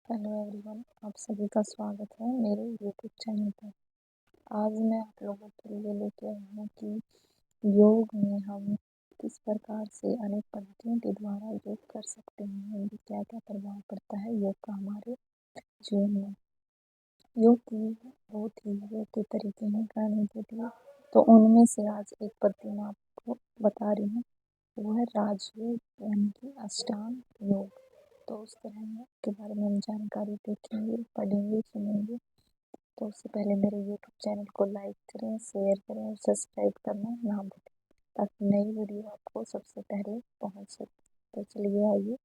Hello everyone, आप सभी का स्वागत है मेरे यूट्यूब चैनल पर। आज मैं आप लोगों के लिए लेके आई हूँ कि योग में हम किस प्रकार से अनेक पद्धतियों के द्वारा योग कर सकते हैं, उनकी क्या क्या प्रभाव पड़ता है योग का हमारे जीवन में। योग की बहुत ही योग के तरीके हैं करने के लिए, तो उनमें से आज एक पद्धति मैं आपको बता रही हूँ, वो है राजयोग यानी कि अष्टांग योग। तो उस तरह के बारे में हम जानकारी देखेंगे, पढ़ेंगे, सुनेंगे। तो उससे पहले मेरे यूट्यूब चैनल को लाइक करें, शेयर करें और सब्सक्राइब करना ना भूलें, ताकि नई वीडियो आपको सबसे पहले पहुंच सके। तो चलिए आइए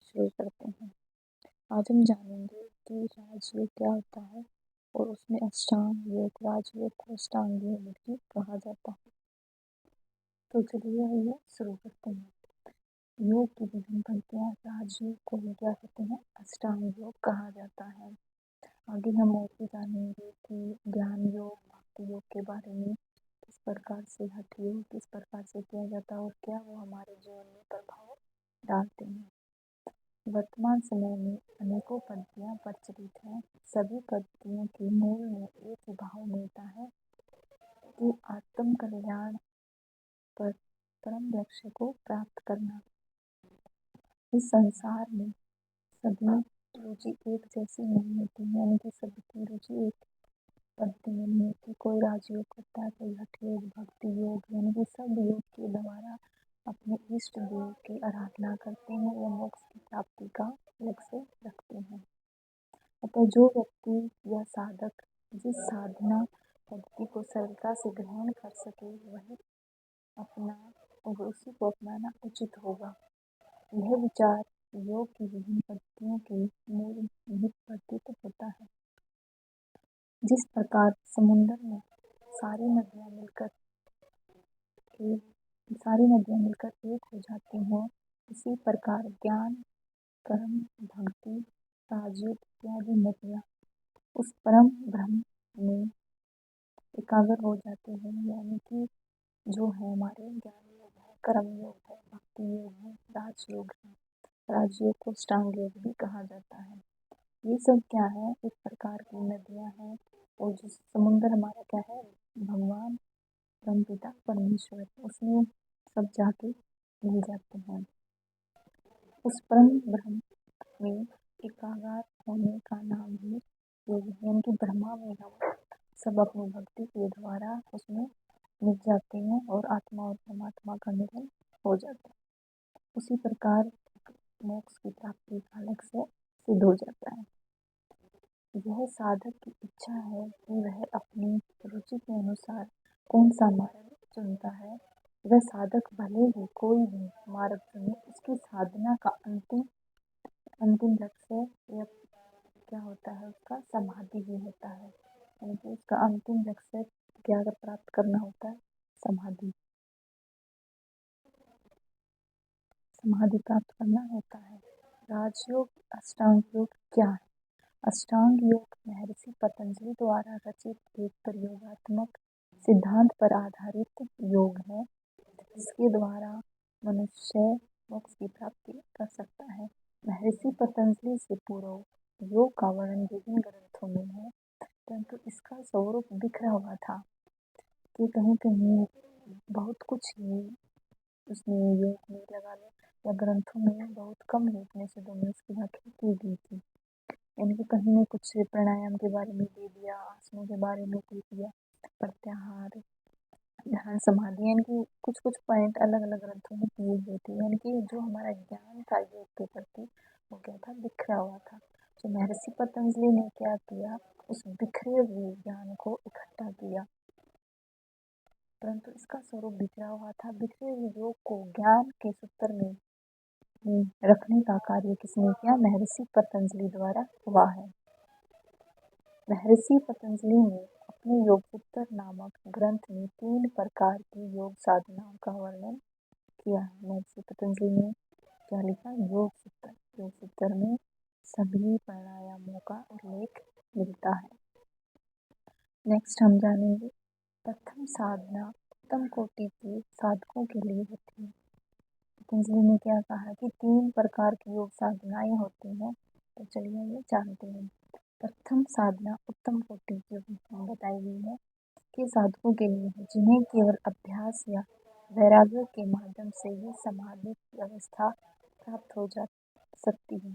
शुरू करते हैं। आज हम जानेंगे कि राजयोग क्या होता है और उसमें अष्टांग योग, राजयोग को अष्टांग योग भी कहा जाता है। तो चलिए आइए शुरू करते हैं। योग की विभिन्न पंक्तियाँ। राजयोग को ही क्या कहते हैं? अष्टांग योग कहा जाता है। आगे हम और भी जानेंगे कि ज्ञान योग, भक्ति योग के बारे में, किस प्रकार से हठ योग किस प्रकार से किया जाता है और क्या वो हमारे जीवन में प्रभाव डालते हैं। वर्तमान समय में अनेकों पद्धतियाँ प्रचलित हैं। सभी पद्धतियों के मूल में एक ही भाव मिलता है कि आत्म कल्याण पर परम लक्ष्य को प्राप्त करना। इस संसार में सभी रुचि एक जैसी नहीं होती, यानी कि सबकी रुचि एक पद्धति में नहीं होती। कोई राजयोग करता है, कोई हठ योग, भक्ति योग, यानी कि सब योग के द्वारा अपने इष्ट देव की आराधना करते हैं या मोक्ष की प्राप्ति का लक्ष्य रखते हैं। अतः जो व्यक्ति या साधक जिस साधना पद्धति को सरलता से ग्रहण कर सके वही उसी को अपनाना उचित होगा। यह विचार योग की विभिन्न पद्धतियों के मूल निहित प्रतीत होता है। जिस प्रकार समुद्र में सारी नदियाँ मिलकर एक हो जाती हैं, इसी प्रकार ज्ञान, कर्म, भक्ति, राजयोग इत्यादि नदियाँ उस परम ब्रह्म में एकाग्र हो जाते हैं। यानी कि जो है हमारे ज्ञान योग है, कर्म योग है, भक्ति योग है, राजयोग है। राजयोग को अष्टांग योग भी कहा जाता है। ये सब क्या है? एक प्रकार की नदियाँ हैं और जो समुद्र हमारा क्या है? भगवान परमपिता परमेश्वर, उसमें सब जाके मिल जाते हैं। उस परम ब्रह्म में एकाग्र होने का नाम ही योग है। यानी कि ब्रह्मा में हम सब अपनी भक्ति के द्वारा उसमें मिल जाते हैं और आत्मा और परमात्मा का मिलन हो जाता है। उसी प्रकार मोक्ष की प्राप्ति का लक्ष्य सिद्ध हो जाता है। यह साधक की इच्छा है कि वह अपनी रुचि के अनुसार कौन सा मार्ग चुनता है। वह साधक भले ही कोई भी मार्ग चुने, उसकी साधना का अंतिम लक्ष्य या क्या होता है? उसका समाधि ही होता है। यानी कि उसका अंतिम लक्ष्य क्या प्राप्त करना होता है? समाधि प्राप्त करना होता है। राजयोग, अष्टांग योग क्या है? अष्टांग योग महर्षि पतंजलि द्वारा रचित एक प्रयोगात्मक सिद्धांत पर आधारित योग है, जिसके द्वारा मनुष्य मोक्ष की प्राप्ति कर सकता है। महर्षि पतंजलि से पूर्व योग का वर्णन विभिन्न ग्रंथों में है, परंतु इसका स्वरूप बिखरा हुआ था कि कहीं कहीं बहुत कुछ ही उसमें योग में लगा लो या ग्रंथों में बहुत कम ही उपनिषदों में उसकी व्याख्या की गई थी। यानी कि कहीं ने कुछ प्राणायाम के बारे में दे दिया, आसनों के बारे में दे दिया, प्रत्याहार, ध्यान, समाधि, यानी कि कुछ कुछ पॉइंट अलग अलग ग्रंथों में दिए गए थे। यानी कि जो हमारा ज्ञान था योग के प्रति वो क्या था? बिखरा हुआ था। तो महर्षि पतंजलि ने क्या किया? उस बिखरे हुए ज्ञान को इकट्ठा किया, परंतु इसका स्वरूप बिखरा हुआ था। बिखरे हुए योग को ज्ञान के सूत्र में रखने का कार्य किसने किया? महर्षि पतंजलि द्वारा हुआ है। महर्षि पतंजलि ने अपने योग सूत्र नामक ग्रंथ में 3 प्रकार की योग साधनाओं का वर्णन किया है। महर्षि पतंजलि ने क्या लिखा? योग सूत्र। योग सूत्र में सभी प्राणायामों का उल्लेख मिलता है। नेक्स्ट हम जानेंगे प्रथम साधना उत्तम कोटि के साधकों के लिए होती है। पतंजलि ने क्या कहा कि 3 प्रकार की योग साधनाएं होती हैं। तो चलिए ये जानते हैं। प्रथम साधना उत्तम कोटि की बताई गई है कि साधकों के लिए है जिन्हें केवल अभ्यास या वैराग्य के माध्यम से ही समाधि की अवस्था प्राप्त हो जा सकती है।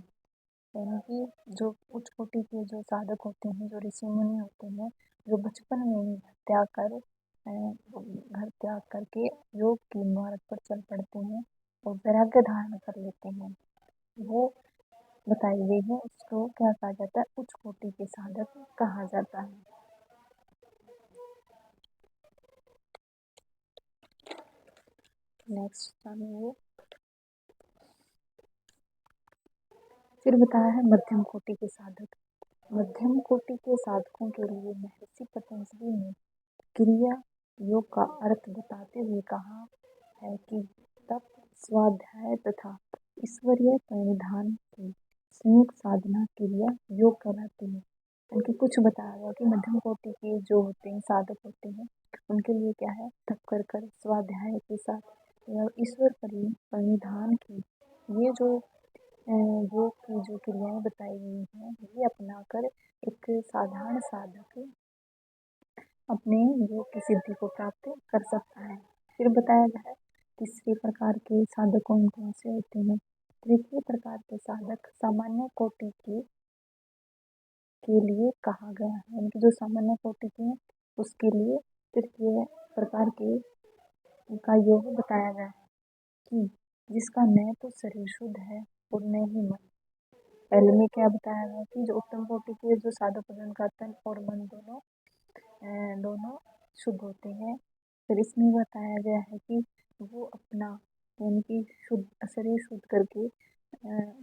यानी कि जो उच्च कोटि के जो साधक होते हैं, जो ऋषि मुनि होते हैं, जो बचपन में ही घर त्याग करके योग की मार्ग पर चल पड़ते हैं और वैराग्य धारण कर लेते हैं, वो बताई गई है। उसको क्या कहा जाता है? उच्च कोटि के साधक कहा जाता है। नेक्स्ट जानिए। फिर बताया है मध्यम कोटि के साधक। मध्यम कोटि के साधकों के लिए महर्षि पतंजलि ने क्रिया योग का अर्थ बताते हुए कहा है कि तप, स्वाध्याय तथा ईश्वरीय परिधान की संयुक्त साधना क्रिया योग कहलाती है। उनके कुछ बताया गया कि मध्यम कोटि के जो होते हैं, साधक होते हैं, उनके लिए क्या है? तप कर कर स्वाध्याय के साथ या ईश्वर परिधान की ये जो योग की जो क्रियाएं बताई गई हैं, ये अपनाकर एक साधारण साधक अपने योग की सिद्धि को प्राप्त कर सकता है। फिर बताया गया है तीसरे प्रकार के साधक कौन कौन से होते हैं। तृतीय प्रकार के साधक सामान्य कोटि के लिए कहा गया है, यानी कि जो सामान्य कोटि के हैं उसके लिए तृतीय प्रकार के का योग बताया गया है कि जिसका न तो शरीर शुद्ध है और न ही मन। पहले में क्या बताया गया कि जो उत्तम कोटि के जो साधक होते हैं उनका तन और मन दोनों शुद्ध होते हैं। फिर इसमें बताया गया है कि वो अपना यानी कि शुद्ध शरीर शुद्ध करके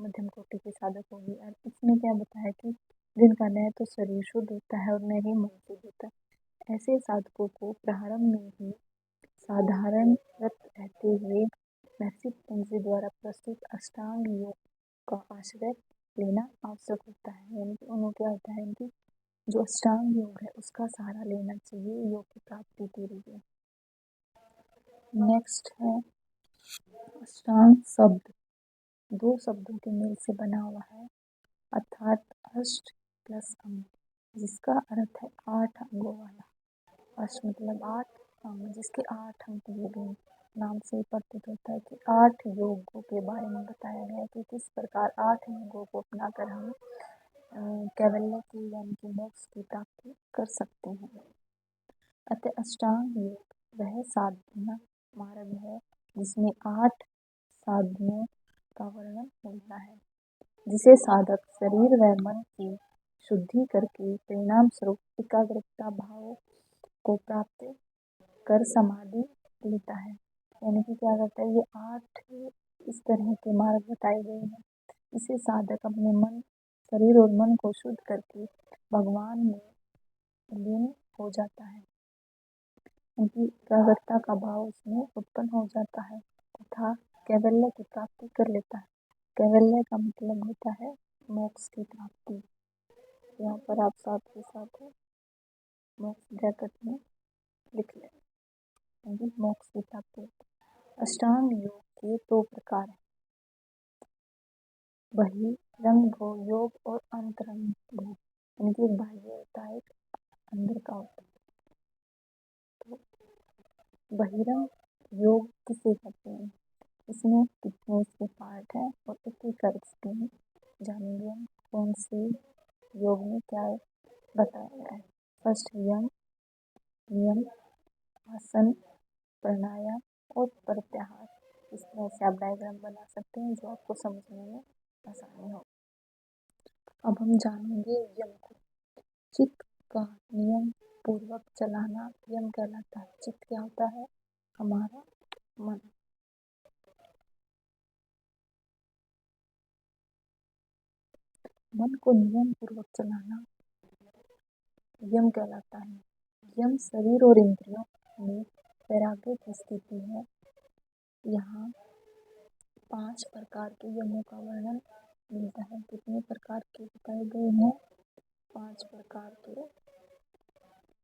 मध्यम कोटि के साधक होंगे। और इसमें क्या बताया कि जिनका न तो शरीर शुद्ध होता है और न ही मन शुद्ध होता है, ऐसे साधकों को प्रारंभ में ही साधारण व्रत रहते हुए महर्षि पतंजलि द्वारा प्रस्तुत अष्टांग योग का आश्रय लेना आवश्यक होता है। यानी कि उन्हें क्या होता है कि जो अष्टांग योग है उसका सहारा लेना चाहिए योग की प्राप्ति के लिए। नेक्स्ट है अष्टांग शब्द। दो शब्दों के मेल से बना हुआ है, अर्थात अष्ट प्लस अंग, जिसका अर्थ है 8 अंगों वाला। अष्ट मतलब 8 अंग, जिसके 8 अंग दिए गए। नाम से प्रतीत होता है कि 8 योगों के बारे में बताया गया है कि किस प्रकार 8 योगों को अपनाकर हम कैवल्य की यानी कि मोक्ष की प्राप्ति कर सकते हैं। अतः अष्टांग योग वह साधना मार्ग है जिसमें 8 साधनों का वर्णन होता है, जिसे साधक शरीर व मन की शुद्धि करके परिणाम स्वरूप एकाग्रता भाव को प्राप्त कर समाधि लेता है। यानी कि क्या करता है? ये 8 इस तरह के मार्ग बताए गए हैं, इसे साधक अपने मन शरीर और मन को शुद्ध करके भगवान में लीन हो जाता है, उनकी एकाग्रता का भाव उसमें उत्पन्न हो जाता है तथा कैवल्य की प्राप्ति कर लेता है। कैवल्य का मतलब होता है मोक्ष की प्राप्ति। यहाँ पर आप साथ के साथ मोक्ष ब्रैकेट में लिख लें, यानी मोक्ष की प्राप्ति। अष्टांग योग के 2 प्रकार हैं, बहिरंग योग और अंतरंग योग। यानी कि एक बाह्य होता है, एक अंदर का होता है। तो बहिरंग योग किसे कहते हैं? इसमें कितने इसके पार्ट हैं और एक एक करके जानेंगे हम कौन से योग में क्या बताया गया है। फर्स्ट यम, नियम, आसन, प्राणायाम और प्रत्याहार। इस तरह से आप डायग्राम बना सकते हैं जो आपको समझने में आसानी हो। अब हम जानेंगे यम को। चित्त का नियम पूर्वक चलाना यम कहलाता है। चित्त क्या होता है? हमारा मन। मन को नियम पूर्वक चलाना यम कहलाता है। यम शरीर और इंद्रियों में वैराग्य की स्थिति है। यहाँ 5 प्रकार के यमों का वर्णन मिलता है। कितने प्रकार के बताए गए हैं? 5 प्रकार के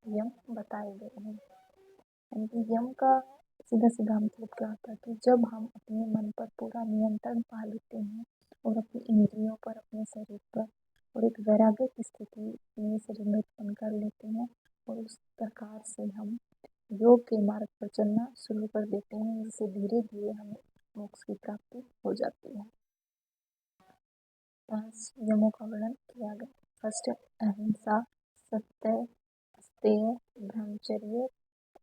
यम बताए गए हैं। यानी कि यम का सीधा सीधा मतलब क्या होता है कि जब हम अपने मन पर पूरा नियंत्रण पा लेते हैं और अपनी इंद्रियों पर, अपने शरीर पर, और एक वैराग्य की स्थिति अपने शरीर में उत्पन्न कर लेते हैं और उस प्रकार से हम योग के मार्ग पर चलना शुरू कर देते हैं, जिससे धीरे धीरे हमें मोक्ष की प्राप्ति हो जाती है। 5 यमों का वर्णन किया गया। फर्स्ट है अहिंसा, सत्य, अस्तेय, ब्रह्मचर्य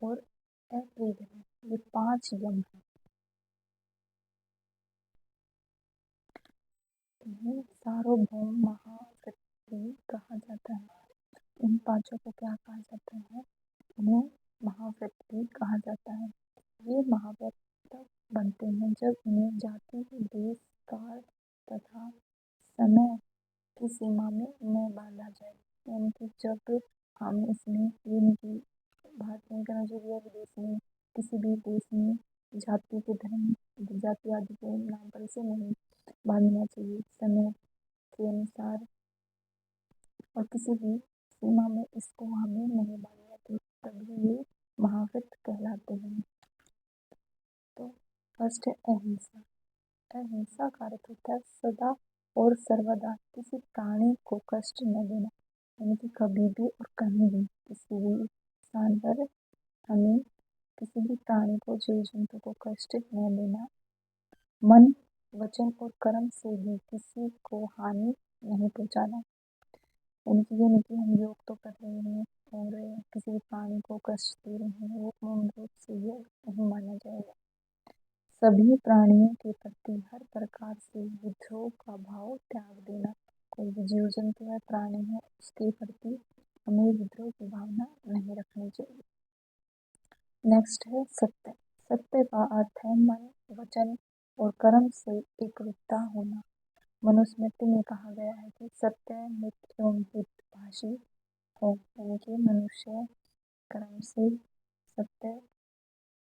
और अप्रिय। ये 5 यम हैं। इन्हें सार्वभौम महाव्रत कहा जाता है। इन 5 को क्या कहा जाता है? इन्हें महाव्रत भी कहा जाता है। ये महाव्रत तब बनते हैं जब इन्हें जाति, देश, काल तथा समय की सीमा में न बांधा जाए। यानी कि जब हम इसमें ये नहीं कि भारत में करना चाहिए, विदेश में, किसी भी देश में जाति के धर्म, जाति आदि के नाम पर इसे नहीं बांधना चाहिए। समय के अनुसार और किसी भी सीमा में इसको हमें नहीं बांधना चाहिए, तभी ये महाव्रत कहलाते हैं। तो फर्स्ट है अहिंसा। अहिंसा का अर्थ होता है सदा और सर्वदा किसी प्राणी को कष्ट न देना। यानी कि कभी भी और कहीं भी किसी भी स्थान पर हमें किसी भी प्राणी को, जीव जंतु को कष्ट न देना। मन, वचन और कर्म से भी किसी को हानि नहीं पहुंचाना। यानी कि ये नहीं कि हम योग तो कर रहे हैं और किसी भी प्राणी को कष्ट दे रहे हैं, वो पूर्ण रूप से योग नहीं माना जाएगा। सभी प्राणियों के प्रति हर प्रकार से विद्रोह का भाव त्याग देना। कोई भी जीव जंतु है, प्राणी है, उसके प्रति हमें विद्रोह की भावना नहीं रखनी चाहिए। नेक्स्ट है सत्य। सत्य का अर्थ है मन, वचन और कर्म से एकरूपता होना। मनुस्मृति में कहा गया है कि सत्य, मित एवं हितभाषी हो। यानी कि मनुष्य कर्म से सत्य,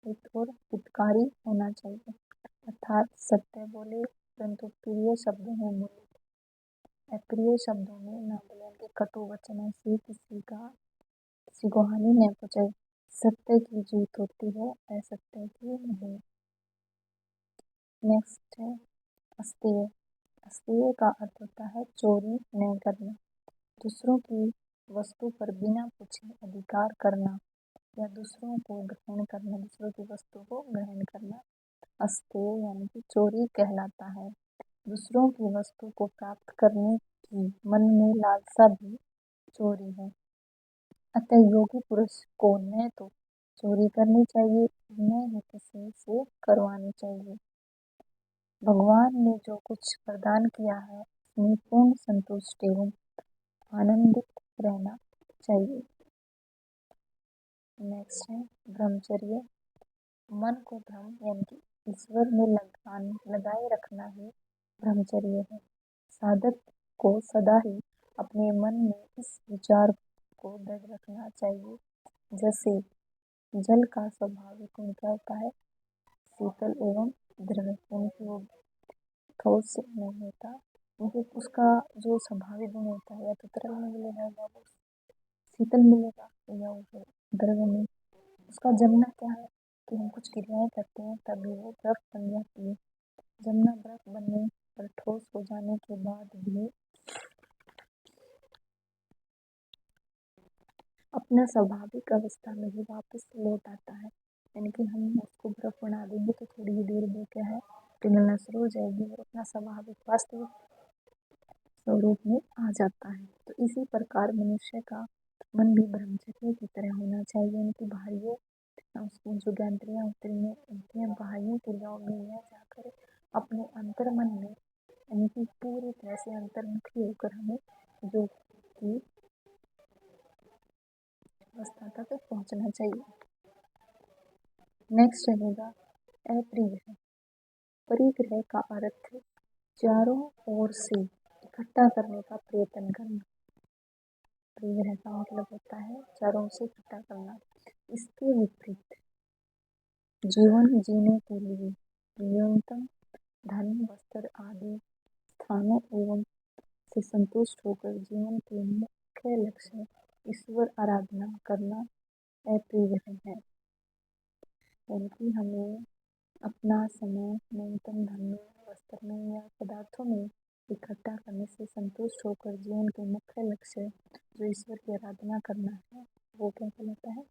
हित और हितकारी होना चाहिए। अर्थात सत्य बोले परंतु प्रिय शब्दों में बोले, अप्रिय शब्दों में न बोले, कि कटु वचनों से किसी को हानि न पहुंचाए। सत्य की जीत होती है, असत्य की नहीं। नेक्स्ट है अस्तेय। अस्तेय का अर्थ होता है चोरी न करना, दूसरों की वस्तु पर बिना पूछे अधिकार करना या दूसरों को ग्रहण करना, दूसरों की वस्तु को ग्रहण करना अस्तेय यानी कि चोरी कहलाता है। दूसरों की वस्तु को प्राप्त करने की मन में लालसा भी चोरी है। अतः योगी पुरुष को न तो चोरी करनी चाहिए, न ही किसी से करवानी चाहिए। भगवान ने जो कुछ प्रदान किया है उसमें पूर्ण संतुष्ट एवं आनंदित रहना चाहिए। नेक्स्ट है ब्रह्मचर्य। मन को ब्रह्म यानी कि ईश्वर में लगाए रखना ही ब्रह्मचर्य है। साधक को सदा ही अपने मन में इस विचार को दृढ़ रखना चाहिए, जैसे जल का स्वाभाविक गुण क्या होता है? शीतल एवं दृढ़। यानी कि वो ठोस नहीं होता, क्योंकि उसका जो स्वाभाविक गुण होता है या तो तरल में मिलेगा या वो शीतल मिलेगा या वो दृढ़ में। उसका जमना क्या है कि हम कुछ क्रियाएं करते हैं तभी वो बर्फ बन जाती है। जमना बर्फ बनने पर ठोस हो जाने के बाद भी अपना स्वाभाविक अवस्था में ही वापस लौट आता है। यानी कि हम उसको बर्फ बना देंगे तो थोड़ी ही देर में क्या है, पिघलना शुरू हो जाएगी और अपना स्वाभाविक वास्तविक स्वरूप में आ जाता है। तो इसी प्रकार मनुष्य का मन भी ब्रह्मचर्य की तरह होना चाहिए। यानी कि बाहरी उसकी जो ज्ञानेंद्रियां होती हैं बाहरी क्रियाओं में न जाकर अपने अंतर मन में, यानी कि पूरी तरह से अंतर्मुखी होकर हमें योग की अवस्था तक पहुंचना चाहिए। नेक्स्ट रहेगा अपरिग्रह। परिग्रह का अर्थ चारों ओर से इकट्ठा करने का प्रयत्न करना। परिग्रह का मतलब होता है चारों ओर से इकट्ठा करना। इसके विपरीत जीवन जीने के लिए न्यूनतम धन, वस्त्र आदि स्थानों एवं से संतुष्ट होकर जीवन के मुख्य लक्ष्य ईश्वर आराधना करना अपरिग्रह है। यानी कि हमें अपना समय न्यूनतम धन में, वस्त्र में या पदार्थों में इकट्ठा करने से संतुष्ट होकर जीवन के मुख्य लक्ष्य जो ईश्वर की आराधना करना है वो क्या कहलाता है?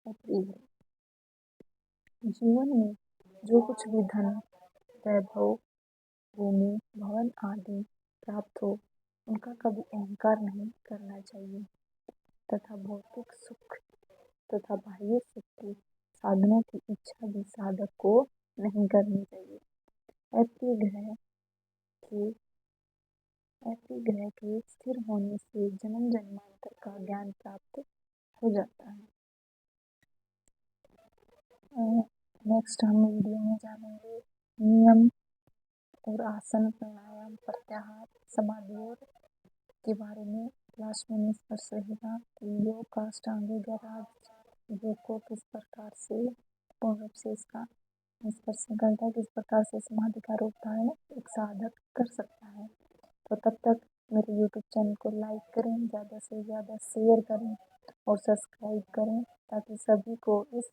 अप्रिय। जीवन में जो कुछ भी धन, वैभव, भूमि, भवन आदि प्राप्त हो उनका कभी अहंकार नहीं करना चाहिए तथा भौतिक सुख तथा बाह्य सुख के साधनों की इच्छा भी साधक को नहीं करनी चाहिए। के ऐसे ग्रह के स्थिर होने से जन्म जन्मांतर का ज्ञान प्राप्त हो जाता है। नेक्स्ट हम वीडियो में जानेंगे नियम और आसन, प्राणायाम, प्रत्याहार, समाधि और के बारे में। लास्ट में निष्कर्ष रहेगा कि योग का अष्टांगिक गैराज योग को किस प्रकार से पूर्ण रूप से इसका निष्कर्ष निकलता है, किस प्रकार से समाधि का रूप धारण एक साधक कर सकता है। तो तब तक मेरे YouTube चैनल को लाइक करें, ज़्यादा से ज़्यादा शेयर करें और सब्सक्राइब करें ताकि सभी को इस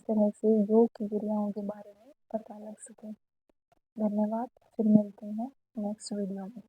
तरह से योग की क्रियाओं के बारे में पता लग सके। धन्यवाद। फिर मिलते हैं नेक्स्ट वीडियो में।